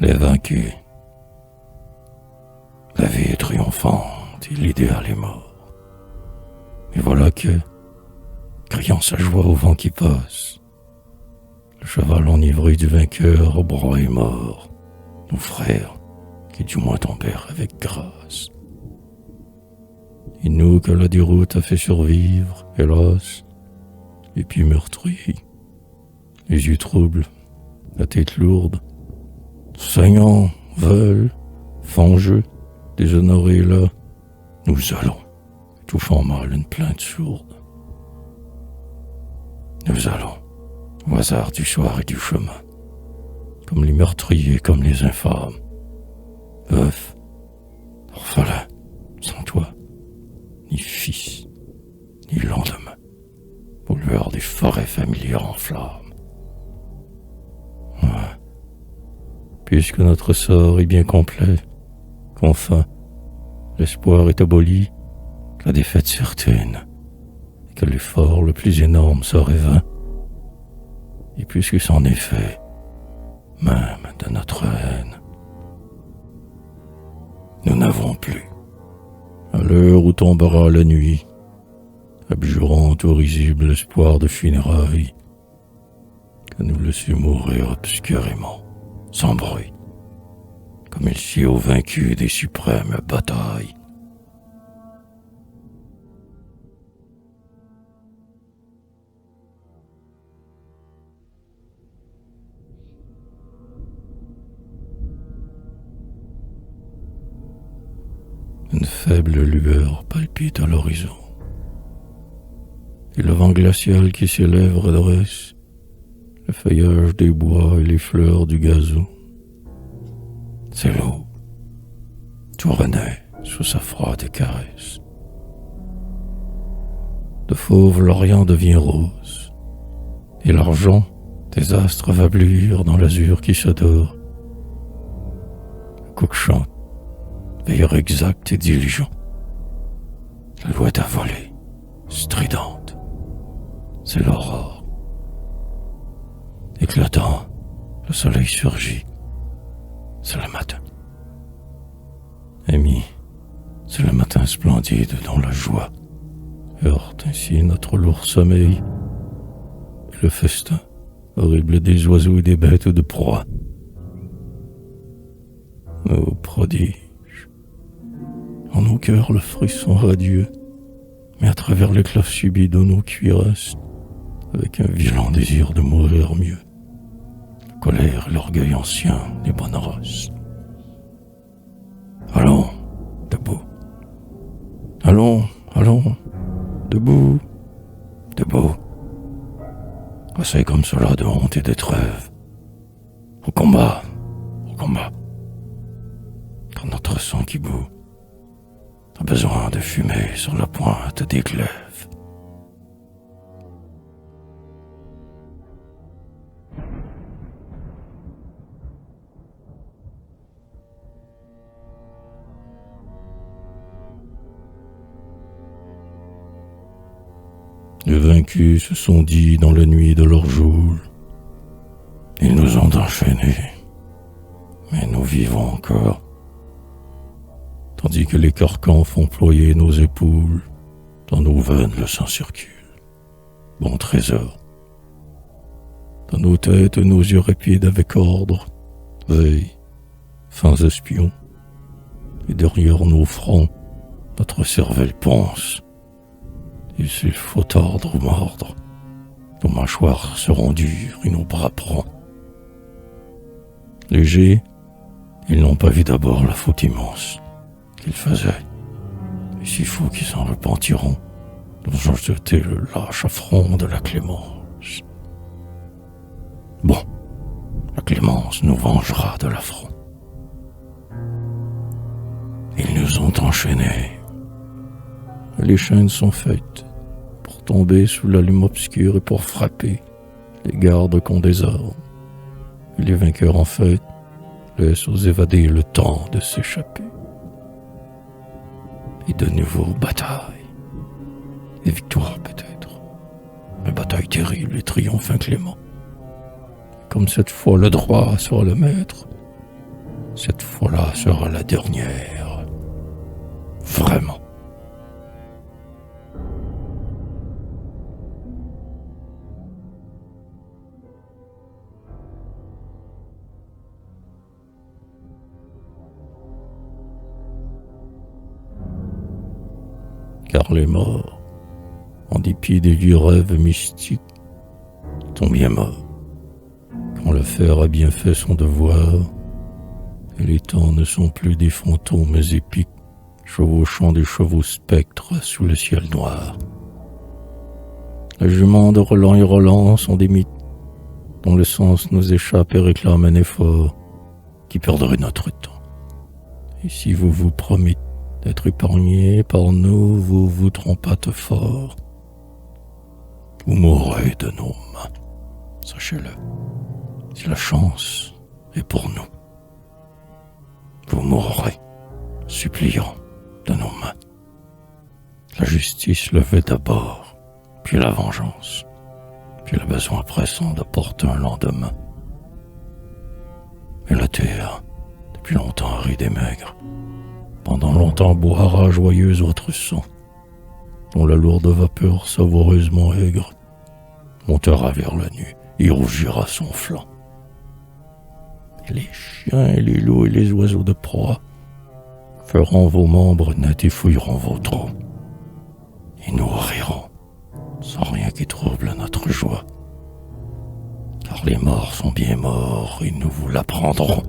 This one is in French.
Les vaincus. La vie est triomphante et l'idéal est mort. Et voilà que, criant sa joie au vent qui passe, le cheval enivré du vainqueur au bras est mort, nos frères qui du moins tombèrent avec grâce. Et nous que la déroute a fait survivre, hélas, les pieds meurtris, les yeux troubles, la tête lourde, saignant, veulent, fangeux, déshonorés là, nous allons, touchant mal une plainte sourde. Nous allons, au hasard du soir et du chemin, comme les meurtriers, comme les infâmes, veufs, orphelins, sans toi, ni fils, ni lendemain, aux lueurs des forêts familières en flammes. Ouais. Puisque notre sort est bien complet, qu'enfin l'espoir est aboli, la défaite certaine, et que l'effort le plus énorme serait vain, et puisque c'en est fait, même de notre haine, nous n'avons plus, à l'heure où tombera la nuit, abjurant au risible espoir de funérailles, que nous laissions mourir obscurément, sans bruit, comme il sied aux vaincus des suprêmes batailles. Une faible lueur palpite à l'horizon, et le vent glacial qui s'élève redresse le feuillage des bois et les fleurs du gazon. C'est l'eau, tout renaît sous sa froide caresse. De fauve l'Orient devient rose, et l'argent des astres va bleuir dans l'azur qui s'adore. Le coq chante, veilleur exact et diligent. La loi d'un volée, stridente, c'est l'aurore. Éclatant, le soleil surgit, c'est le matin. Ami, c'est le matin splendide dont la joie heurte ainsi notre lourd sommeil, et le festin horrible des oiseaux et des bêtes de proie. Ô prodige, en nos cœurs le frisson radieux, mais à travers l'éclat subit de nos cuirasses, avec un violent désir de mourir mieux, la colère et l'orgueil ancien des bonnes races. Allons, debout. Allons, allons, debout, debout. Assez comme cela de honte et de trêve. Au combat, au combat. Car notre sang qui bout a besoin de fumer sur la pointe des glaives. Les vaincus se sont dit dans la nuit de leur jour, ils nous ont enchaînés, mais nous vivons encore, tandis que les carcans font ployer nos épaules, dans nos veines le sang circule. Bon trésor, dans nos têtes nos yeux rapides avec ordre, veillent, fins espions, et derrière nos fronts, notre cervelle pense. Et s'il faut tordre ou mordre, nos mâchoires seront dures et nos bras prompts. Légers, ils n'ont pas vu d'abord la faute immense qu'ils faisaient, et si fous qu'ils s'en repentiront, nous ont jeté le lâche affront de la clémence. Bon, la clémence nous vengera de l'affront. Ils nous ont enchaînés. Les chaînes sont faites pour tomber sous la lume obscure et pour frapper les gardes qu'on désarme. Et les vainqueurs en fait laissent aux évadés le temps de s'échapper. Et de nouveau bataille, et victoire peut-être, mais bataille terrible et triomphe inclément. Comme cette fois le droit sera le maître, cette fois-là sera la dernière. Vraiment. Car les morts, en dépit des vieux rêves mystiques, sont bien morts. Quand le fer a bien fait son devoir, et les temps ne sont plus des fantômes épiques, chevauchant des chevaux spectres sous le ciel noir. Les juments de Roland et Roland sont des mythes, dont le sens nous échappe et réclame un effort qui perdrait notre temps. Et si vous vous promettez d'être épargné par nous, vous vous trompez fort. Vous mourrez de nos mains, sachez-le. Si la chance est pour nous, vous mourrez, suppliant de nos mains. La justice le fait d'abord, puis la vengeance, puis le besoin pressant d'apporter un lendemain. Et la terre, depuis longtemps aride et maigre, pendant longtemps boira joyeuse votre sang, dont la lourde vapeur savoureusement aigre montera vers la nuit et rougira son flanc. Et les chiens et les loups et les oiseaux de proie feront vos membres nets et fouilleront vos trous. Et nous rirons, sans rien qui trouble notre joie. Car les morts sont bien morts et nous vous l'apprendrons.